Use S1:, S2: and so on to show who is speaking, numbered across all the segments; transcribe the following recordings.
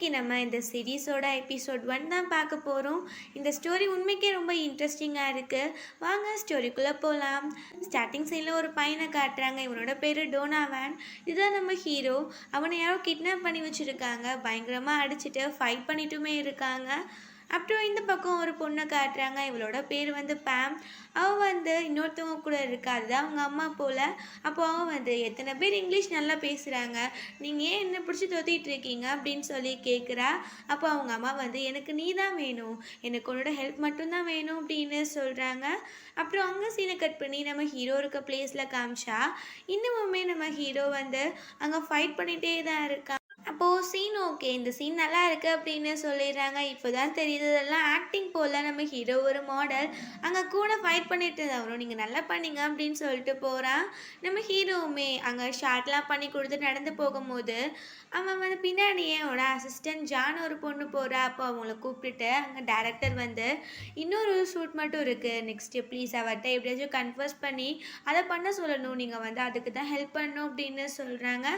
S1: இன்னைக்கு நம்ம இந்த சீரிஸோட எபிசோட் 1 தான் பார்க்க போகிறோம். இந்த ஸ்டோரி உண்மைக்கே ரொம்ப இன்ட்ரெஸ்டிங்காக இருக்குது. வாங்க ஸ்டோரிக்குள்ளே போகலாம். ஸ்டார்டிங் சைடில் ஒரு பையனை காட்டுறாங்க. இவனோட பேர் டோனாவான். இதுதான் நம்ம ஹீரோ. அவனை யாரோ கிட்னாப் பண்ணி வச்சுருக்காங்க. பயங்கரமாக அடிச்சுட்டு ஃபைட் பண்ணிட்டுமே இருக்காங்க. அப்புறம் இந்த பக்கம் ஒரு பொண்ணை காட்டுறாங்க. இவளோட பேர் வந்து பேம். அவள் வந்து இன்னொருத்தவங்க கூட இருக்கா. அதுதான் அவங்க அம்மா போல். அப்போ அவன் வந்து எத்தனை பேர் இங்கிலீஷ் நல்லா பேசுகிறாங்க, நீங்கள் ஏன் என்ன பிடிச்சி தொத்திட்டு இருக்கீங்க அப்படின்னு சொல்லி கேட்குறா. அப்போ அவங்க அம்மா வந்து எனக்கு நீ தான் வேணும், எனக்கு உன்னோட ஹெல்ப் மட்டும்தான் வேணும் அப்படின்னு சொல்கிறாங்க. அப்புறம் அங்கே சீனை கட் பண்ணி நம்ம ஹீரோ இருக்க பிளேஸில் காமிச்சா இன்னுமுமே நம்ம ஹீரோ வந்து அங்கே ஃபைட் பண்ணிகிட்டே தான் இருக்கா. அப்போது சீன் ஓகே, இந்த சீன் நல்லா இருக்குது அப்படின்னு சொல்லிடுறாங்க. இப்போ தான் தெரியுது இதெல்லாம் ஆக்டிங் போல். நம்ம ஹீரோ ஒரு மாடல் அங்கே கூட ஃபைட் பண்ணிட்டு இருந்தவரும் நீங்கள் நல்லா பண்ணீங்க அப்படின்னு சொல்லிட்டு போகிறான். நம்ம ஹீரோவுமே அங்கே ஷார்ட்லாம் பண்ணி கொடுத்து நடந்து போகும்போது அவன் வந்து பின்னாடியே அவனோட அசிஸ்டன்ட் ஜான் ஒரு பொண்ணு போகிறா. அப்போ அவங்கள கூப்பிட்டுட்டு அங்கே டேரக்டர் வந்து இன்னொரு ஷூட் மட்டும் இருக்குது, நெக்ஸ்ட்டு ப்ளீஸ் அவர்கிட்ட எப்படியாச்சும் கன்ஃபர்ஸ் பண்ணி அதை பண்ண சொல்லணும், நீங்கள் வந்து அதுக்கு தான் ஹெல்ப் பண்ணணும் அப்படின்னு சொல்கிறாங்க.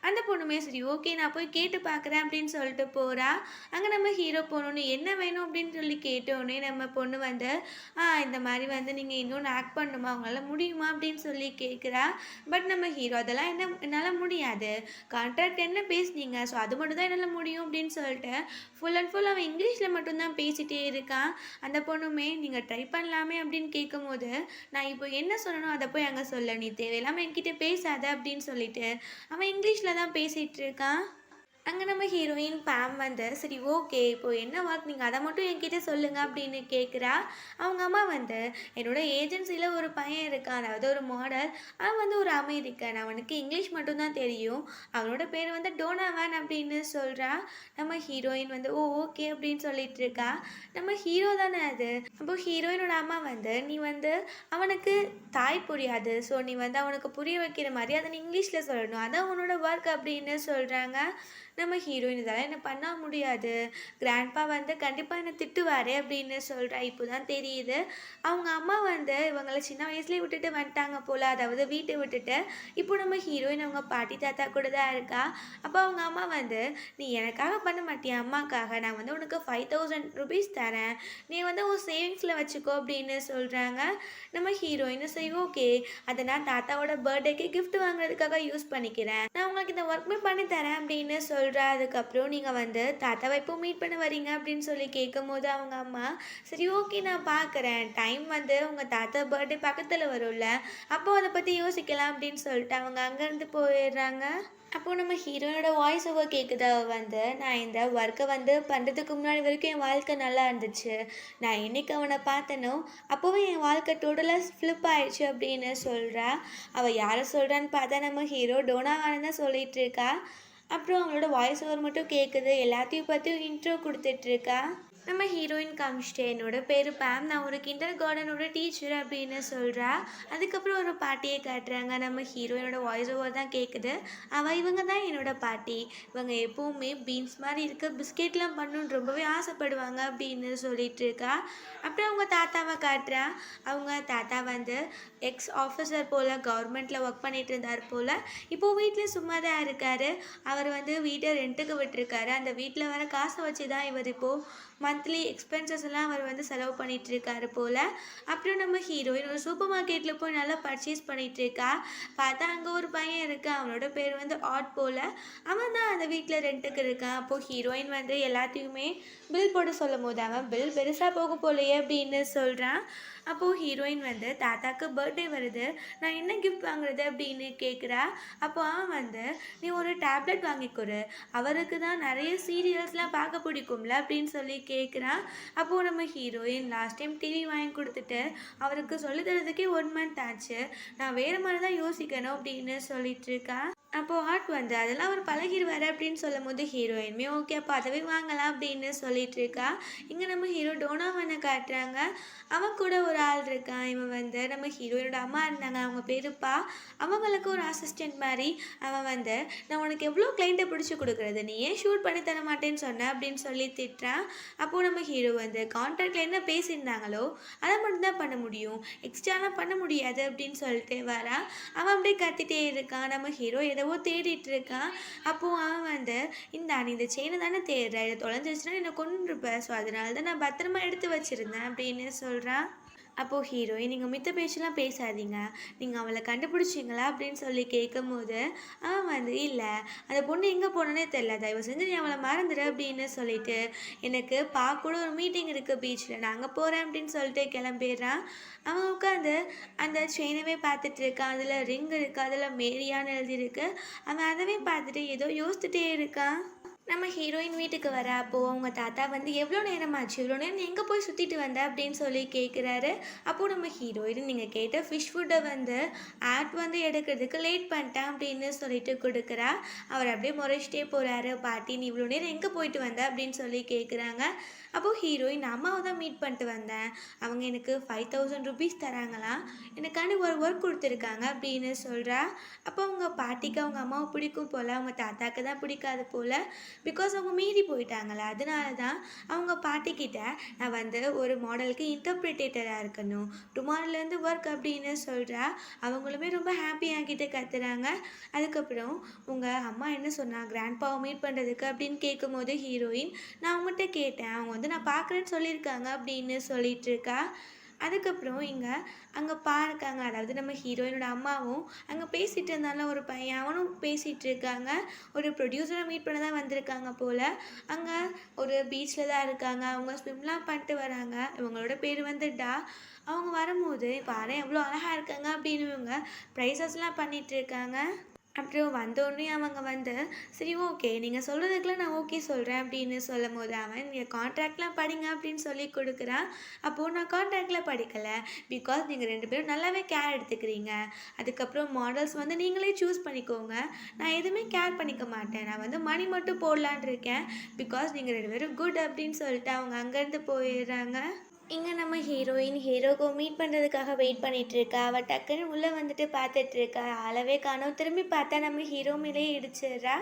S1: அந்த பொண்ணுமே சரி ஓகே நான் போய் கேட்டு பார்க்குறேன் அப்படின்னு சொல்லிட்டு போகிறா. அங்கே நம்ம ஹீரோ போகணுன்னு என்ன வேணும் அப்படின்னு சொல்லி கேட்டோடனே நம்ம பொண்ணு வந்து இந்த மாதிரி வந்து நீங்கள் இன்னொன்று ஆக்ட் பண்ணணுமா, அவங்களால முடியுமா அப்படின்னு சொல்லி கேட்குறா. பட் நம்ம ஹீரோ அதெல்லாம் என்னால் முடியாது, கான்ட்ராக்ட் என்ன பேசுனீங்க, ஸோ அது மட்டும் தான் என்னால் முடியும் அப்படின்னு சொல்லிட்டு ஃபுல் அண்ட் ஃபுல் அவன் இங்கிலீஷில் மட்டும்தான் பேசிகிட்டே இருக்கான். அந்த பொண்ணுமே நீங்கள் ட்ரை பண்ணலாமே அப்படின்னு கேட்கும்போது நான் இப்போ என்ன சொல்லணும் அதை போய் அங்கே சொல்ல, நீ தேவையில்லாமல் என்கிட்ட பேசாத அப்படின்னு சொல்லிட்டு அவன் இங்கிலீஷில் தான் பேசிகிட்டு இருக்கான். அங்கே நம்ம ஹீரோயின் பேம் வந்து சரி ஓகே இப்போ என்ன ஒர்க் நீங்கள் அதை மட்டும் என்கிட்ட சொல்லுங்கள் அப்படின்னு கேட்குறா. அவங்க அம்மா வந்து என்னோட ஏஜென்சியில் ஒரு பையன் இருக்கான், அதாவது ஒரு மாடல். அவன் வந்து ஒரு அமெரிக்கன், அவனுக்கு இங்கிலீஷ் மட்டும்தான் தெரியும், அவனோட பேர் வந்து டோனாவான் அப்படின்னு சொல்கிறா. நம்ம ஹீரோயின் வந்து ஓகே அப்படின்னு சொல்லிட்டு இருக்கா. நம்ம ஹீரோ தானே அது. அப்போ ஹீரோயினோட அம்மா வந்து நீ வந்து அவனுக்கு தாய் புரியாது, ஸோ நீ வந்து அவனுக்கு புரிய வைக்கிற மாதிரி அதை நீ இங்கிலீஷில் சொல்லணும், அதான் உன்னோட ஒர்க் அப்படின்னு சொல்கிறாங்க. நம்ம ஹீரோயின் இதெல்லாம் என்ன பண்ண முடியாது, கிராண்ட்பா வந்து கண்டிப்பாக என்னை திட்டுவார் அப்படின்னு சொல்கிறா. இப்போ தான் தெரியுது அவங்க அம்மா வந்து இவங்களை சின்ன வயசுலேயே விட்டுட்டு வந்துட்டாங்க போல், அதாவது வீட்டை விட்டுட்டு. இப்போ நம்ம ஹீரோயின் அவங்க பாட்டி தாத்தா கூட தான் இருக்கா. அப்போ அவங்க அம்மா வந்து நீ எனக்காக பண்ண மாட்டியா அம்மாக்காக, நான் வந்து உனக்கு 5000 rupees தரேன், நீ வந்து உன் சேவிங்ஸில் வச்சுக்கோ அப்படின்னு சொல்கிறாங்க. நம்ம ஹீரோயின் சரி ஓகே அதை நான் தாத்தாவோட பர்த்டேக்கு கிஃப்ட் வாங்குறதுக்காக யூஸ் பண்ணிக்கிறேன், நான் உங்களுக்கு இந்த ஒர்க்குமே பண்ணி தரேன் அப்படின்னு சொல்கிறா. அதுக்கப்புறம் நீங்கள் வந்து தாத்தாவை எப்போ மீட் பண்ண வரீங்க அப்படின்னு சொல்லி கேட்கும் போது அவங்க அம்மா சரி ஓகே நான் பார்க்குறேன், டைம் வந்து உங்கள் தாத்தா பர்த்டே பக்கத்தில் வரும்ல, அப்போ அதை பற்றி யோசிக்கலாம் அப்படின்னு சொல்லிட்டு அவங்க அங்கேருந்து போயிடுறாங்க. அப்போது நம்ம ஹீரோனோட வாய்ஸ் ஓவர் கேட்குது. வந்து நான் இந்த ஒர்க்கை வந்து பண்ணுறதுக்கு முன்னாடி வரைக்கும் என் வாழ்க்கை நல்லா இருந்துச்சு, நான் என்னைக்கு அவனை பார்த்தனோ அப்போவே என் வாழ்க்கை டோட்டலாக ஃப்ளிப் ஆயிடுச்சு அப்படின்னு சொல்கிறா. அவள் யாரை சொல்கிறான்னு பார்த்தா நம்ம ஹீரோ டோனாவான தான் சொல்லிகிட்டு இருக்கா. அப்புறம் அவங்களோட வாய்ஸ் ஓவர் மட்டும் கேட்குது, எல்லாத்தையும் பற்றியும் இன்ட்ரோ கொடுத்துட்ருக்கா. நம்ம ஹீரோயின் காமிச்சிட்டு என்னோட பேர் பேம், நான் ஒரு கிண்டர் கார்டனோட டீச்சர் அப்படின்னு சொல்கிறா. அதுக்கப்புறம் ஒரு பாட்டியை காட்டுறாங்க. நம்ம ஹீரோயினோட வாய்ஸ் ஓவர் தான் கேட்குது. இவங்க தான் என்னோட பாட்டி, இவங்க எப்போவுமே பீன்ஸ் மாதிரி இருக்க பிஸ்கெட்லாம் பண்ணணுன்னு ரொம்பவே ஆசைப்படுவாங்க அப்படின்னு சொல்லிட்டு இருக்கா. அப்புறம் அவங்க தாத்தாவை காட்டுறா. அவங்க தாத்தா வந்து எக்ஸ் ஆஃபீஸர் போல், கவர்மெண்ட்டில் ஒர்க் பண்ணிட்டு இருந்தார் போல். இப்போது வீட்டில் சும்மா தான் இருக்கார். அவர் வந்து வீட்டை ரெண்ட்டுக்கு விட்டுருக்காரு. அந்த வீட்டில் வர காசை வச்சு தான் இவர் இப்போது மந்த்லி எக்ஸ்பென்சஸ் எல்லாம் அவர் வந்து செலவு பண்ணிகிட்டு இருக்காரு போல். அப்புறம் நம்ம ஹீரோயின் ஒரு சூப்பர் மார்க்கெட்டில் போய் நல்லா பர்ச்சேஸ் பண்ணிகிட்டு இருக்கா. பார்த்தா அங்கே ஒரு பையன் இருக்கான், அவனோட பேர் வந்து ஆட் போல். அவன் தான் அந்த வீட்டில் ரெண்ட்டுக்கு இருக்கான். அப்போது ஹீரோயின் வந்து எல்லாத்தையுமே பில் போட சொல்லும் போது அவன் பில் பெருசாக போக போலையே அப்படின்னு சொல்கிறான். அப்போது ஹீரோயின் வந்து தாத்தாக்கு பர்த்டே வருது, நான் என்ன கிஃப்ட் வாங்குறது அப்படின்னு கேட்குறா. அப்போ அவன் வந்து நீ ஒரு டேப்லெட் வாங்கிக்கொடு, அவருக்கு தான் நிறைய சீரியல்ஸ்லாம் பார்க்க பிடிக்கும்ல அப்படின்னு சொல்லி கேட்குறான். அப்போது நம்ம ஹீரோயின் லாஸ்ட் டைம் டிவி வாங்கி கொடுத்துட்டு அவருக்கு சொல்லி தரதுக்கே 1 month ஆச்சு, நான் வேறு மாதிரி தான் யோசிக்கணும் அப்படின்னு சொல்லிட்டு இருக்கா. அப்போது ஆர்ட் வந்து அதெல்லாம் அவர் பழகிடுவார் அப்படின்னு சொல்லும் போது ஹீரோயினுமே ஓகே அப்போ அதவே வாங்கலாம் அப்படின்னு சொல்லிட்டு இருக்கா. இங்கே நம்ம ஹீரோ டோனாவானை காட்டுறாங்க. அவன் கூட ஒரு ஆள் இருக்கான். இவன் வந்து நம்ம ஹீரோயினோட அம்மா இருந்தாங்க, அவங்க பேருப்பா. அவங்களுக்கு ஒரு அசிஸ்டன்ட் மாதிரி. அவன் வந்து நான் உனக்கு எவ்வளோ கிளைண்ட்டை பிடிச்சி கொடுக்குறது, நீ ஏன் ஷூட் பண்ணி தர மாட்டேன்னு சொன்ன அப்படின்னு சொல்லி திட்டுறான். அப்போது நம்ம ஹீரோ வந்து கான்ட்ராக்டில் என்ன பேசியிருந்தாங்களோ அதை மட்டும் தான் பண்ண முடியும், எக்ஸ்ட்ராலாம் பண்ண முடியாது அப்படின்னு சொல்லிட்டு வரான். அவன் அப்படியே கத்திட்டே இருக்கான். நம்ம ஹீரோ என்னவோ தேடிட்டு இருக்கான். அப்போது அவன் வந்து இந்தா நீ இந்த செயினை தானே தேடுற, இதை தொலைஞ்சிருச்சுன்னா என்னை கொன்றுப்ப, ஸோ அதனால தான் நான் பத்திரமா எடுத்து வச்சுருந்தேன் அப்படின்னு சொல்கிறான். அப்போது ஹீரோயின் நீங்கள் மித்த பேச்செல்லாம் பேசாதீங்க, நீங்கள் அவளை கண்டுபிடிச்சிங்களா அப்படின்னு சொல்லி கேட்கும்போது அவன் வந்து இல்லை, அந்த பொண்ணு எங்கே போனோன்னே தெரில, தயவு செஞ்சு நீ அவளை மறந்துடு அப்படின்னு சொல்லிட்டு எனக்கு கூட ஒரு மீட்டிங் இருக்குது பீச்சில், நான் அங்கே போகிறேன் அப்படின்னு சொல்லிட்டு கிளம்பிடுறான். அவன் உட்காந்து அந்த செயினவே பார்த்துட்டு இருக்கான். அதில் ரிங் இருக்குது, அதில் மேரியான்னு எழுதியிருக்கு. அவன் அதவே பார்த்துட்டு ஏதோ யோசிச்சுட்டே இருக்கான். நம்ம ஹீரோயின் வீட்டுக்கு வர அப்போது அவங்க தாத்தா வந்து எவ்வளோ நேரமாச்சு, இவ்வளோ நேரம் எங்கே போய் சுற்றிட்டு வந்த அப்படின்னு சொல்லி கேட்குறாரு. அப்போது நம்ம ஹீரோயின் நீங்கள் கேட்ட ஃபிஷ் ஃபுட்டை வந்து ஆட் வந்து எடுக்கிறதுக்கு லேட் பண்ணிட்டேன் அப்படின்னு சொல்லிட்டு கொடுக்குறா. அவர் அப்படியே முறைச்சிட்டே போகிறாரு. பாட்டி நீ இவ்வளோ நேரம் எங்கே போயிட்டு வந்த அப்படின்னு சொல்லி கேட்குறாங்க. அப்போது ஹீரோயின் அம்மாவை தான் மீட் பண்ணிட்டு வந்தேன், அவங்க எனக்கு 5000 ருபீஸ் தராங்களாம், எனக்காண்டி ஒரு ஒர்க் கொடுத்துருக்காங்க அப்படின்னு சொல்கிறா. அப்போ அவங்க பாட்டிக்கு அவங்க அம்மாவை பிடிக்கும் போல், அவங்க தாத்தாக்கு தான் பிடிக்காது போல். பிகாஸ் அவங்க மீறி போயிட்டாங்களே, அதனால தான் அவங்க பாட்டிக்கிட்ட நான் வந்து ஒரு மாடலுக்கு இன்டர்பிரிட்டேட்டராக இருக்கணும், டுமாரோலேருந்து ஒர்க் அப்படின்னு சொல்கிறா. அவங்களுமே ரொம்ப ஹாப்பியாக கிட்ட கத்துறாங்க. அதுக்கப்புறம் உங்கள் அம்மா என்ன சொன்னா கிராண்ட்பாவை மீட் பண்ணுறதுக்கு அப்படின்னு கேட்கும்போது ஹீரோயின் நான் அவங்ககிட்ட கேட்டேன், அவங்க வந்து நான் பார்க்குறேன்னு சொல்லியிருக்காங்க அப்படின்னு சொல்லிட்டு இருக்கா. அதுக்கப்புறம் இங்கே அங்கே பார்க்காங்க, அதாவது நம்ம ஹீரோயினோட அம்மாவும் அங்கே பேசிகிட்டு இருந்தாலும் ஒரு பையன் அவனும் பேசிகிட்டு இருக்காங்க. ஒரு ப்ரொடியூசரை மீட் பண்ண தான் வந்திருக்காங்க போல். அங்கே ஒரு பீச்சில் தான் இருக்காங்க, அவங்க ஸ்விம்லாம் பண்ணிட்டு வராங்க. இவங்களோட பேர் வந்து டா. அவங்க வரும்போது பாரு எவ்வளோ அழகாக இருக்காங்க அப்படின்னு இவங்க ப்ரைஸஸ்லாம் பண்ணிகிட்டு இருக்காங்க. அப்புறம் வந்தோடனே அவங்க வந்து சரி ஓகே நீங்கள் சொல்கிறதுக்கெலாம் நான் ஓகே சொல்கிறேன் அப்படின்னு சொல்லும் போது அவன் நீங்கள் கான்ட்ராக்ட்லாம் படிங்க அப்படின்னு சொல்லி கொடுக்குறான். அப்போது நான் கான்ட்ராக்டில் படிக்கலை, பிகாஸ் நீங்கள் 2 பேரும் நல்லாவே கேர் எடுத்துக்கிறீங்க. அதுக்கப்புறம் மாடல்ஸ் வந்து நீங்களே சூஸ் பண்ணிக்கோங்க, நான் எதுவுமே கேர் பண்ணிக்க மாட்டேன், நான் வந்து மணி மட்டும் போடலான் இருக்கேன், பிகாஸ் நீங்கள் 2 பேரும் குட் அப்படின்னு சொல்லிட்டு அவங்க அங்கேருந்து போயிடுறாங்க. இங்கே நம்ம ஹீரோயின் ஹீரோக்கு மீட் பண்ணுறதுக்காக வெயிட் பண்ணிகிட்ருக்கா. அவள் டக்குன்னு உள்ளே வந்துட்டு பார்த்துட்ருக்கா. அளவே காணோம். திரும்பி பார்த்தா நம்ம ஹீரோ மேலே இடிச்சிடுறா.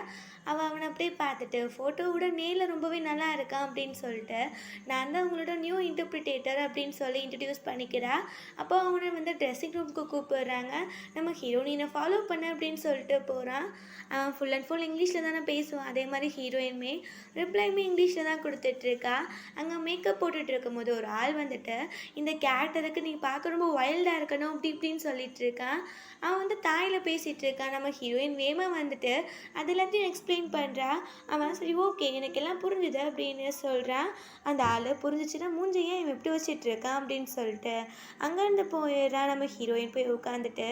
S1: அவள் அவனை அப்படியே பார்த்துட்டு ஃபோட்டோவோட நேரில் ரொம்பவே நல்லா இருக்கான் அப்படின்னு சொல்லிட்டு நான் தான் அவங்களோட நியூ இன்டர்பிரிட்டேட்டர் அப்படின்னு சொல்லி இன்ட்ரடியூஸ் பண்ணிக்கிறா. அப்போ அவனை வந்து ட்ரெஸ்ஸிங் ரூமுக்கு கூப்பிடுறாங்க. நம்ம ஹீரோயினை ஃபாலோ பண்ண அப்படின்னு சொல்லிட்டு போகிறான். அவன் ஃபுல் அண்ட் ஃபுல் இங்கிலீஷில் தானே பேசுவான். அதே மாதிரி ஹீரோயின்மே ரிப்ளைமே இங்கிலீஷில் தான் கொடுத்துட்ருக்கா. அங்கே மேக்கப் போட்டுட்டு இருக்கும்போது ஒரு ஆள் வந்துட்டு இந்த கேரக்டருக்கு நீ பார்க்க ரொம்ப வைல்டாக இருக்கணும் அப்படி இப்படின்னு சொல்லிட்டு இருக்கான். அவன் வந்து தாயில் பேசிகிட்டு இருக்கான். நம்ம ஹீரோயின் வேமா வந்துட்டு அது எல்லாத்தையும் எக்ஸ்பிளைன் பண்ணுறா. அவன் சரி ஓகே எனக்கு எல்லாம் புரிஞ்சுது அப்படின்னு சொல்கிறான். அந்த ஆள் புரிஞ்சிச்சுன்னா மூஞ்சி ஏன் இவன் இப்படி வச்சிட்டு இருக்கான் அப்படின்னு சொல்லிட்டு அங்கேருந்து போயிடுறான். நம்ம ஹீரோயின் போய் உட்காந்துட்டு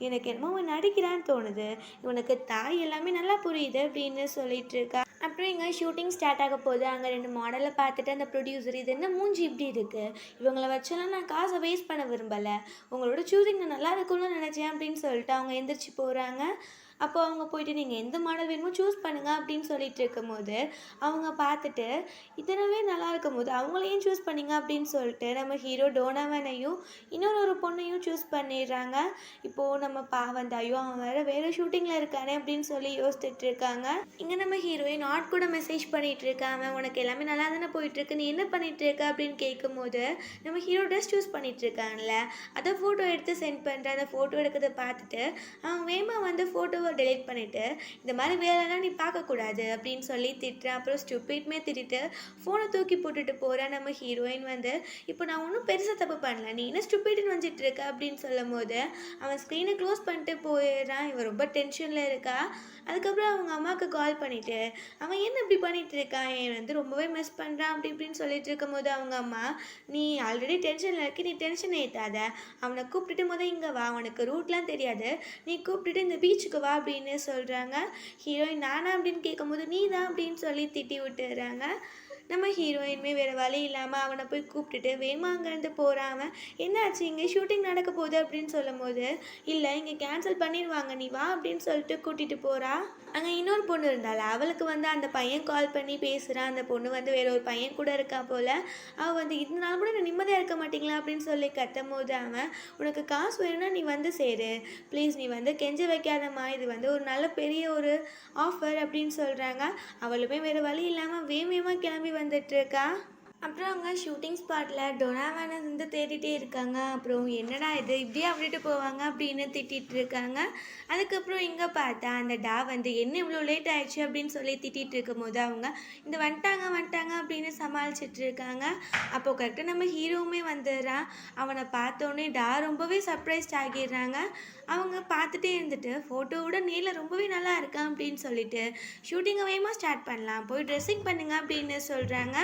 S1: எனக்கு என்னமோ அவன் நடிக்கிறான்னு தோணுது, இவனுக்கு தாய் எல்லாமே நல்லா புரியுது அப்படின்னு சொல்லிட்டு இருக்கா. அப்புறம் இங்கே ஷூட்டிங் ஸ்டார்ட் ஆக போகுது. அங்கே 2 மாடலை பார்த்துட்டு அந்த ப்ரொடியூசர் இது என்ன மூஞ்சி இப்படி இருக்குது, இவங்களை வச்செல்லாம் நான் காசை வேஸ்ட் பண்ண விரும்பலை, உங்களோட சூஸிங் நான் நல்லா இருக்கும்னு நினச்சேன் அப்படின்னு சொல்லிட்டு அவங்க எந்திரிச்சு போகிறாங்க. அப்போ அவங்க போயிட்டு நீங்கள் எந்த மாடல் வேணுமோ சூஸ் பண்ணுங்கள் அப்படின்னு சொல்லிட்டு இருக்கும்போது அவங்க பார்த்துட்டு இதனவே நல்லா இருக்கும் போது அவங்களையும் சூஸ் பண்ணிங்க அப்படின்னு சொல்லிட்டு நம்ம ஹீரோ டோனாவனையும் இன்னொரு பொண்ணையும் சூஸ் பண்ணிடுறாங்க. இப்போது நம்ம வந்து ஐயோ அவன் வேறு ஷூட்டிங்கில் இருக்கானே அப்படின்னு சொல்லி யோசிச்சுட்டு இருக்காங்க. இங்கே நம்ம ஹீரோயின் நாட் கூட மெசேஜ் பண்ணிகிட்டு இருக்காங்க, உனக்கு எல்லாமே நல்லா தானே போயிட்டுருக்கு, நீ என்ன பண்ணிகிட்டு இருக்க அப்படின்னு கேட்கும்போது நம்ம ஹீரோ ட்ரெஸ் சூஸ் பண்ணிகிட்டு இருக்காங்கல்ல அதை ஃபோட்டோ எடுத்து சென்ட் பண்ணுறேன். அந்த ஃபோட்டோ எடுக்கிறத பார்த்துட்டு அவன் வேமா வந்து ஃபோட்டோவை டெலிட் பண்ணிவிட்டு இந்த மாதிரி வேலைலாம் நீ பார்க்கக்கூடாது அப்படின்னு சொல்லி திட்டுறேன். அப்புறம் ஸ்டூபிட்மே திட்டிட்டு ஃபோனை தூக்கி போட்டுட்டு போகிறேன். நம்ம ஹீரோயின் வந்து இப்போ நான் ஒன்றும் பெருசாக தப்பு பண்ணல, நீ என்ன ஸ்டூபிட்னு வந்துட்டு இருக்க அப்படின்னு சொல்லும் போது அவன் ஸ்க்ரீனை க்ளோஸ் பண்ணிட்டு போயிடுறான். இவன் ரொம்ப டென்ஷனில் இருக்கா. அதுக்கப்புறம் அவங்க அம்மாவுக்கு கால் பண்ணிவிட்டு அவன் என்ன இப்படி பண்ணிகிட்டு இருக்கான், என் வந்து ரொம்பவே மிஸ் பண்ணுறான் அப்படி இப்படின்னு சொல்லிட்டு இருக்கும்போது அவங்க அம்மா நீ ஆல்ரெடி டென்ஷனில் இருக்க, நீ டென்ஷன் ஏற்றாத, அவனை கூப்பிட்டுட்டு முதல் இங்கே வா, அவனுக்கு ரூட்லாம் தெரியாது, நீ கூப்பிட்டுட்டு இந்த பீச்சுக்கு வா அப்படின்னு சொல்கிறாங்க. ஹீரோயின் நானா அப்படின்னு கேட்கும்போது நீ தான் அப்படின்னு சொல்லி திட்டி விட்டுறாங்க. நம்ம ஹீரோயின்மே வேறு வழி இல்லாமல் அவனை போய் கூப்பிட்டுட்டு வேமா அங்கேருந்து போகிறான். அவன் என்னாச்சு இங்கே ஷூட்டிங் நடக்க போகுது அப்படின்னு சொல்லும் போது இல்லை இங்கே கேன்சல் பண்ணிடுவாங்க நீ வா அப்படின்னு சொல்லிட்டு கூட்டிகிட்டு போகிறா. அங்கே இன்னொரு பொண்ணு இருந்தாள், அவளுக்கு வந்து அந்த பையன் கால் பண்ணி பேசுகிறான். அந்த பொண்ணு வந்து வேற ஒரு பையன் கூட இருக்கா போல். அவள் வந்து இதனால கூட நான் நிம்மதியாக இருக்க மாட்டீங்களா அப்படின்னு சொல்லி கத்தும் போது அவன் உனக்கு காசு வேணும்னா நீ வந்து சேரு ப்ளீஸ், நீ வந்து கெஞ்ச வைக்காதம்மா, இது வந்து ஒரு நல்ல பெரிய ஒரு ஆஃபர் அப்படின்னு சொல்கிறாங்க. அவளுமே வேறு வழி இல்லாமல் வேகமாக கிளம்பி வந்துட்டுருக்கா. அப்புறம் அங்கே ஷூட்டிங் ஸ்பாட்டில் டொனாவானை வந்து தேடிட்டே இருக்காங்க. அப்புறம் என்னடா இது இப்படியே விட்டுட்டு போவாங்க அப்படின்னு திட்டிகிட்டு இருக்காங்க. அதுக்கப்புறம் இங்கே பார்த்தா அந்த டா வந்து என்ன இவ்வளோ லேட் ஆயிடுச்சு அப்படின்னு சொல்லி திட்டிகிட்டு இருக்கும்போது அவங்க இந்த வந்துட்டாங்க வந்துட்டாங்க அப்படின்னு சமாளிச்சிட்டு இருக்காங்க. அப்போது கரெக்டாக நம்ம ஹீரோவுமே வந்துடுறான். அவனை பார்த்தோன்னே டா ரொம்பவே சர்ப்ரைஸ்ட் ஆகிடுறாங்க. அவங்க பார்த்துட்டே இருந்துட்டு ஃபோட்டோவோட நேரில் ரொம்பவே நல்லா இருக்கான் அப்படின்னு சொல்லிட்டு ஷூட்டிங்கை வேகமாக ஸ்டார்ட் பண்ணலாம், போய் ட்ரெஸ்ஸிங் பண்ணுங்க அப்படின்னு சொல்கிறாங்க.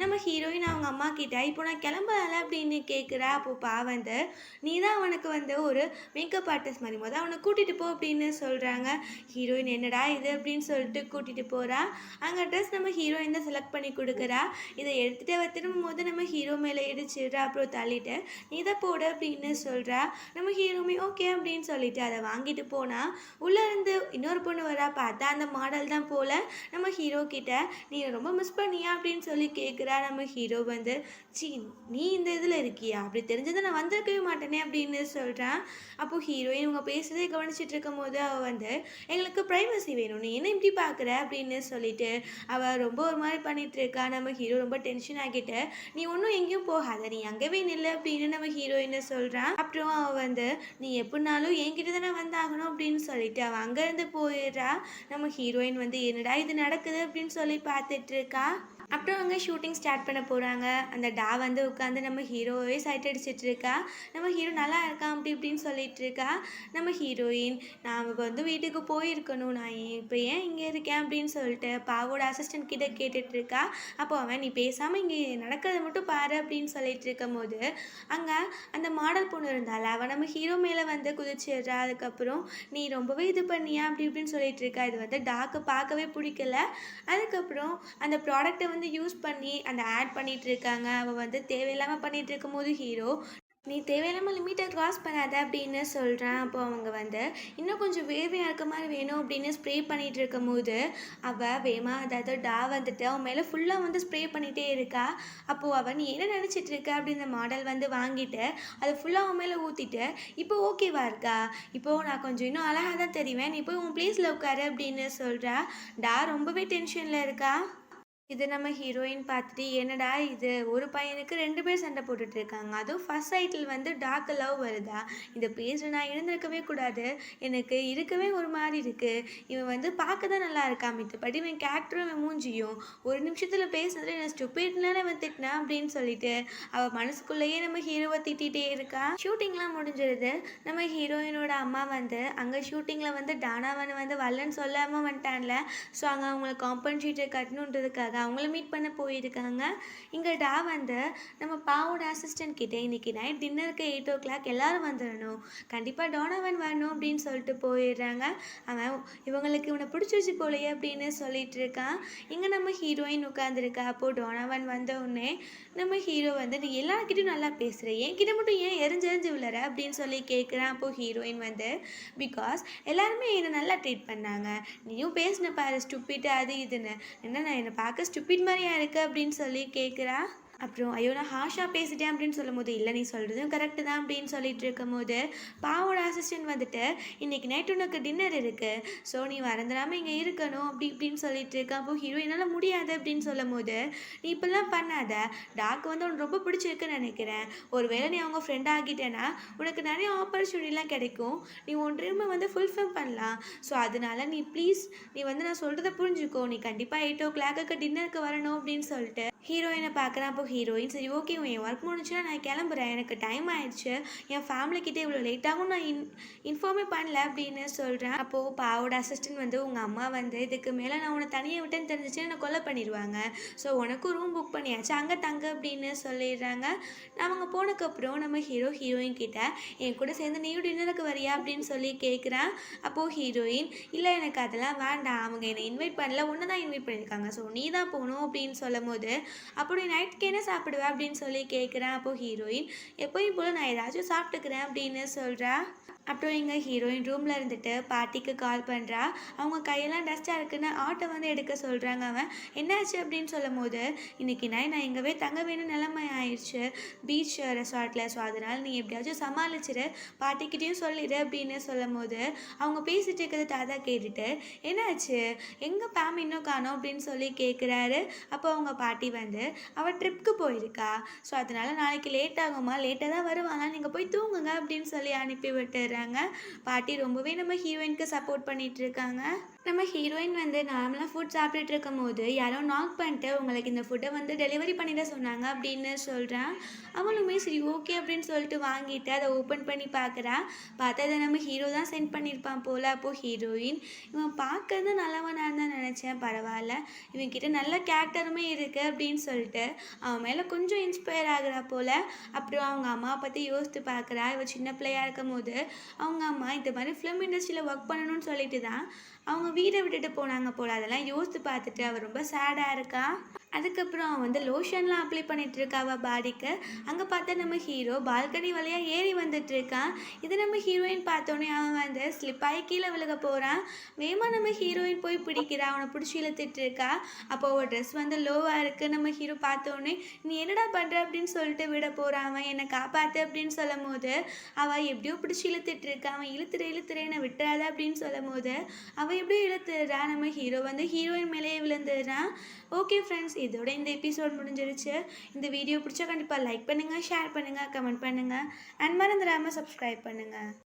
S1: நம்ம ஹீரோயின் அவங்க அம்மா கிட்ட இப்போ நான் கிளம்பல அப்படின்னு கேட்குறா. அப்போ வந்து நீ தான் அவனுக்கு வந்து ஒரு மேக்கப் ஆர்டிஸ்ட் மாதிரி மொதல் அவனை கூட்டிகிட்டு போ அப்படின்னு சொல்கிறாங்க. ஹீரோயின் என்னடா இது அப்படின்னு சொல்லிட்டு கூட்டிகிட்டு போகிறா. அங்கே ட்ரெஸ் நம்ம ஹீரோயின் தான் செலக்ட் பண்ணி கொடுக்குறா. இதை எடுத்துகிட்டு திரும்பும் போது நம்ம ஹீரோ மேலே இடிச்சிடுறா. அப்புறம் தள்ளிட்டு நீ தான் போடு அப்படின்னு சொல்கிறா. நம்ம ஹீரோமே ஓகே அப்படின்னு சொல்லிட்டு அதை வாங்கிட்டு போனால் உள்ளே இருந்து இன்னொரு பொண்ணு வரா. பார்த்தா அந்த மாடல் தான் போல. நம்ம ஹீரோ கிட்ட நீ ரொம்ப மிஸ் பண்ணியா அப்படின்னு சொல்லி கேட்குறா. நம்ம ஹீரோ வந்து சி நீ இந்த இதில் இருக்கியா, அப்படி தெரிஞ்சதை நான் வந்திருக்கவே மாட்டேனே அப்படின்னு சொல்கிறான். அப்போது ஹீரோயின் இவங்க பேசுறதே கவனிச்சிட்டு இருக்கும் போது அவள் வந்து எங்களுக்கு ப்ரைவசி வேணும், நீ என்ன இப்படி பார்க்குற அப்படின்னு சொல்லிட்டு அவள் ரொம்ப ஒரு மாதிரி பண்ணிட்டு இருக்கா. நம்ம ஹீரோ ரொம்ப டென்ஷன் ஆகிட்டு நீ ஒன்றும் எங்கேயும் போகாத, நீ அங்கேவே நில்லு அப்படின்னு நம்ம ஹீரோயினை சொல்கிறான். அப்புறம் அவள் வந்து நீ எப்படினாலும் என்கிட்ட தானே வந்தாகணும் அப்படின்னு சொல்லிட்டு அவள் அங்கேருந்து போயிடுறா. நம்ம ஹீரோயின் வந்து என்னடா இது நடக்குது அப்படின்னு சொல்லி பார்த்துட்டு இருக்கா. அப்புறம் அங்கே ஷூட்டிங் ஸ்டார்ட் பண்ண போகிறாங்க. அந்த டா வந்து உட்காந்து நம்ம ஹீரோவே சைட் அடிச்சிட்டு இருக்கா. நம்ம ஹீரோ நல்லா இருக்கான் அப்படி இப்படின்னு சொல்லிட்டு இருக்கா. நம்ம ஹீரோயின் நான் வந்து வீட்டுக்கு போயிருக்கணும், நான் இப்போ ஏன் இங்கே இருக்கேன் அப்படின்னு சொல்லிட்டு பாவோட அசிஸ்டன்ட் கிட்ட கேட்டுட்டு இருக்கா. அப்போ அவன் நீ பேசாமல் இங்கே நடக்கிறத மட்டும் பாரு அப்படின்னு சொல்லிட்டு இருக்கும் போது அங்கே அந்த மாடல் பொண்ணு இருந்தால அவன் நம்ம ஹீரோ மேலே வந்து குதிச்சிடுறா. அதுக்கப்புறம் நீ ரொம்பவே இது பண்ணியா அப்படி இப்படின்னு சொல்லிட்டு இருக்கா. இது வந்து டாக்கு பார்க்கவே பிடிக்கல. அதுக்கப்புறம் அந்த ப்ராடக்ட்டை வந்து யூஸ் பண்ணி அந்த ஆட் பண்ணிட்டு இருக்காங்க. அவள் வந்து தேவையில்லாமல் பண்ணிட்டு இருக்கும்போது ஹீரோ நீ தேவையில்லாமல் லிமிட்டை க்ராஸ் பண்ணாத அப்படின்னு சொல்கிறான். அப்போ அவங்க வந்து இன்னும் கொஞ்சம் வேர்வையாக இருக்க மாதிரி வேணும் அப்படின்னு ஸ்ப்ரே பண்ணிகிட்டு இருக்கும் போது அவள் வேமா அதாவது டா வந்துட்டு அவன் மேலே ஃபுல்லாக வந்து ஸ்ப்ரே பண்ணிகிட்டே இருக்கா. அப்போது அவன் நீ என்ன நினச்சிட்டு இருக்க அப்படின்னு மாடல் வந்து வாங்கிட்டு அதை ஃபுல்லாக அவன் மேலே ஊற்றிட்டு இப்போ ஓகேவா இருக்கா, இப்போது நான் கொஞ்சம் இன்னும் அழகாக தான் தெரிவேன், நீ போய் உன் ப்ளேஸில் உட்காரு அப்படின்னு சொல்கிறா. டா ரொம்பவே டென்ஷனில் இருக்கா. இது நம்ம ஹீரோயின் பார்த்துட்டு என்னடா இது ஒரு பையனுக்கு 2 பேர் சண்டை போட்டுட்டு இருக்காங்க, அதுவும் ஃபர்ஸ்ட் சைட்டில் வந்து டார்க் லவ் வருதா, இந்த பேஜில் நான் இருந்திருக்கவே கூடாது, எனக்கு இருக்கவே ஒரு மாதிரி இருக்குது, இவன் வந்து பார்க்க தான் நல்லா இருக்கான், மித்தபடி இவன் கேரக்டரும் இவன் மூஞ்சியும் ஒரு நிமிஷத்தில் பேசுறதுல என்ன ஸ்டூபிட்னால இவன் திட்டினான் அப்படின்னு சொல்லிட்டு அவள் மனசுக்குள்ளேயே நம்ம ஹீரோவை திட்டிகிட்டே இருக்கா. ஷூட்டிங்லாம் முடிஞ்சிருது. நம்ம ஹீரோயினோட அம்மா வந்து அங்கே ஷூட்டிங்கில் வந்து டானாவனை வந்து வரலன்னு சொல்லாமல் வந்துட்டான்ல, ஸோ அங்கே அவங்களை காம்பன்சேட்டர் கட்டணுன்றதுக்காக அவங்கள மீட் பண்ண போயிருக்காங்க. இங்கே டா வந்து நம்ம பாவோட அசிஸ்டன்ட் கிட்டே இன்னைக்கு நைட் டின்னருக்கு 8 o'clock எல்லாரும் வந்துடணும், கண்டிப்பாக டோனாவன் வரணும் அப்படின்னு சொல்லிட்டு போயிடுறாங்க. அவன் இவங்களுக்கு இவனை பிடிச்சிருச்சு போலையே அப்படின்னு சொல்லிட்டு இருக்கான். இங்கே நம்ம ஹீரோயின் உட்காந்துருக்கா. அப்போது டோனாவன் வந்த உடனே நம்ம ஹீரோ வந்து நீ எல்லாருக்கிட்டையும் நல்லா பேசுகிற, என்கிட்ட மட்டும் ஏன் எரிஞ்செறிஞ்சு விழுற அப்படின்னு சொல்லி கேட்குறான். அப்போது ஹீரோயின் வந்து பிகாஸ் எல்லாருமே என்னை நல்லா ட்ரீட் பண்ணாங்க, நீயும் பேசின பாரு ஸ்டூபிட் அது இதுன்னு, என்ன நான் என்னை பார்க்க ஸ்டூபிட் மாதிரியா இருக்கு அப்படின்னு சொல்லி கேட்குறா. அப்புறம் ஐயோ நான் ஹாஷாக பேசிட்டேன் அப்படின்னு சொல்லும் போது இல்லை நீ சொல்கிறதும் கரெக்டு தான் அப்படின்னு சொல்லிட்டு இருக்கும் போது பாவோட அசிஸ்டன்ட் வந்துட்டு இன்றைக்கி நைட் உனக்கு டின்னர் இருக்குது, ஸோ நீ மறந்துடாமல் இங்கே இருக்கணும் அப்படி இப்படின்னு சொல்லிட்டு இருக்க. அப்போ ஹீரோ என்னால் முடியாது அப்படின்னு சொல்லும் போது நீ இப்படிலாம் பண்ணாத, டாக்கு வந்து உனக்கு ரொம்ப பிடிச்சிருக்குன்னு நினைக்கிறேன், ஒருவேளை நீ அவங்க ஃப்ரெண்ட் ஆகிட்டேன்னா உனக்கு நிறைய ஆப்பர்ச்சுனிட்டிலாம் கிடைக்கும், நீ உன் ட்ரீமை வந்து ஃபுல்ஃபில் பண்ணலாம், ஸோ அதனால நீ ப்ளீஸ் நீ வந்து நான் சொல்கிறத புரிஞ்சுக்கோ, நீ கண்டிப்பாக 8 o'clock டின்னருக்கு வரணும் அப்படின்னு சொல்லிட்டு ஹீரோயினை பார்க்குறேன். அப்போ ஹீரோயின் சரி ஓகே என் ஒர்க் முடிஞ்சுன்னா நான் கிளம்புறேன், எனக்கு டைம் ஆயிடுச்சு, என் ஃபேமிலிக்கிட்டே இவ்வளோ லேட்டாகவும் நான் இன்ஃபார்மே பண்ணல அப்படின்னு சொல்கிறேன். அப்போது பாவோட அசிஸ்டன்ட் வந்து உங்கள் அம்மா வந்து இதுக்கு மேலே நான் உன்னை தனியாக விட்டேன்னு தெரிஞ்சிச்சு என்னை கொலை பண்ணிடுவாங்க, ஸோ உனக்கும் ரூம் புக் பண்ணியாச்சு அங்கே தங்க அப்படின்னு சொல்லிடுறாங்க. அவங்க போனதுக்கப்புறம் நம்ம ஹீரோயின் கிட்ட என் கூட சேர்ந்து நீயும் டின்னருக்கு வரியா அப்படின்னு சொல்லி கேட்குறான். அப்போது ஹீரோயின் இல்லை எனக்கு அதெல்லாம் வேண்டாம், அவங்க என்னை இன்வைட் பண்ணல, ஒன்று தான் இன்வைட் பண்ணியிருக்காங்க, ஸோ நீ தான் போகணும் அப்படின்னு சொல்லும் போது அப்படி நைட்டுக்கு என்ன சாப்பிடுவேன் அப்படின்னு சொல்லி கேட்குறேன். அப்போது ஹீரோயின் எப்போயும் போல் நான் ஏதாச்சும் சாப்பிட்டுக்கிறேன் அப்படின்னு சொல்கிறா. அப்புறம் எங்கள் ஹீரோயின் ரூமில் இருந்துட்டு பாட்டிக்கு கால் பண்ணுறா. அவங்க கையெல்லாம் டஸ்ட்டாக இருக்குன்னு ஆட்டோ வந்து எடுக்க சொல்கிறாங்க. அவன் என்னாச்சு அப்படின்னு சொல்லும் போது, இன்னைக்கு நான் எங்கவே தங்க வேணும் நிலைமை ஆயிடுச்சு பீச் ரெசார்ட்டில். ஸோ அதனால் நீ எப்படியாச்சும் சமாளிச்சிரு, பாட்டிக்கிட்டேயும் சொல்லிடு அப்படின்னு சொல்லும் போது, அவங்க பேசிட்டு இருக்கிறது தாத்தா கேட்டுட்டு, என்னாச்சு எங்கே பேம் இன்னும் காணோம் அப்படின்னு சொல்லி கேட்குறாரு. அப்போ அவங்க பாட்டி வந்து, அவள் ட்ரிப்க்கு போயிருக்கா, ஸோ அதனால் நாளைக்கு லேட் ஆகுமா, லேட்டாக தான் வருவாங்க, நீங்கள் போய் தூங்குங்க அப்படின்னு சொல்லி அனுப்பி விட்டுறாங்க. பாட்டி ரொம்பவே நம்ம ஹீரோயினுக்கு சப்போர்ட் பண்ணிட்டு இருக்காங்க. நம்ம ஹீரோயின் வந்து நார்மலாக ஃபுட் சாப்பிட்டுட்டு இருக்கும் போது யாரோ நாக் பண்ணிட்டு உங்களுக்கு இந்த ஃபுட்டை வந்து டெலிவரி பண்ணிட சொன்னாங்க அப்படின்னு சொல்கிறான். அவளுமே சரி ஓகே அப்படின்னு சொல்லிட்டு வாங்கிட்டு அதை ஓப்பன் பண்ணி பார்க்குறா. பார்த்தா அதை நம்ம ஹீரோ தான் சென்ட் பண்ணியிருப்பான் போல். அப்போது ஹீரோயின், இவன் பார்க்கறது நல்லவனாக தான் நினச்சேன், பரவாயில்ல இவன்கிட்ட நல்ல கேரக்டருமே இருக்குது அப்படின்னு சொல்லிட்டு அவன் மேலே கொஞ்சம் இன்ஸ்பயர் ஆகுறா போல். அப்புறம் அவங்க அம்மாவை பற்றி யோசித்து பார்க்குறா. இவள் சின்ன பிள்ளையாக இருக்கும் போது அவங்க அம்மா இந்த மாதிரி ஃபிலிம் இண்டஸ்ட்ரியில் ஒர்க் பண்ணணும்னு சொல்லிட்டு தான் அவங்க வீடை விட்டுட்டு போனாங்க போல். அதெல்லாம் யோசித்து பார்த்துட்டு அவள் ரொம்ப சேடாக இருக்கா. அதுக்கப்புறம் அவன் வந்து லோஷன்லாம் அப்ளை பண்ணிட்டு இருக்கா அவள் பாடிக்கு. அங்கே பார்த்தா நம்ம ஹீரோ பால்கனி வழியாக ஏறி வந்துட்டு இருக்கான். இது நம்ம ஹீரோயின் பார்த்தோன்னே அவன் வந்து ஸ்லிப்பாகி கீழே விழுக போகிறான். வேகமாக நம்ம ஹீரோயின் போய் பிடிக்கிறா, அவனை பிடிச்சி இழுத்துட்டு இருக்கா. அப்போ அவள் ட்ரெஸ் வந்து லோவாக இருக்குது. நம்ம ஹீரோ பார்த்தோன்னே நீ என்னடா பண்ணுற அப்படின்னு சொல்லிட்டு விட போகிறான். அவன் என்னை காப்பாற்று அப்படின்னு சொல்லும் போது அவள் எப்படியோ பிடிச்சி இழுத்துட்டு இருக்கா. அவன் இழுத்துறேன்னு விட்டுறாத அப்படின்னு சொல்லும் போது அவள் எப்படியோ இழுத்துடுறா. நம்ம ஹீரோ வந்து ஹீரோயின் மேலேயே விழுந்துடுறான். ஓகே ஃப்ரெண்ட்ஸ், இதோட இந்த எபிசோட் முடிஞ்சிருச்சு. இந்த வீடியோ பிடிச்சா கண்டிப்பாக லைக் பண்ணுங்கள், ஷேர் பண்ணுங்கள், கமெண்ட் பண்ணுங்கள் அண்ட் மறந்துடாமல் சப்ஸ்கிரைப் பண்ணுங்கள்.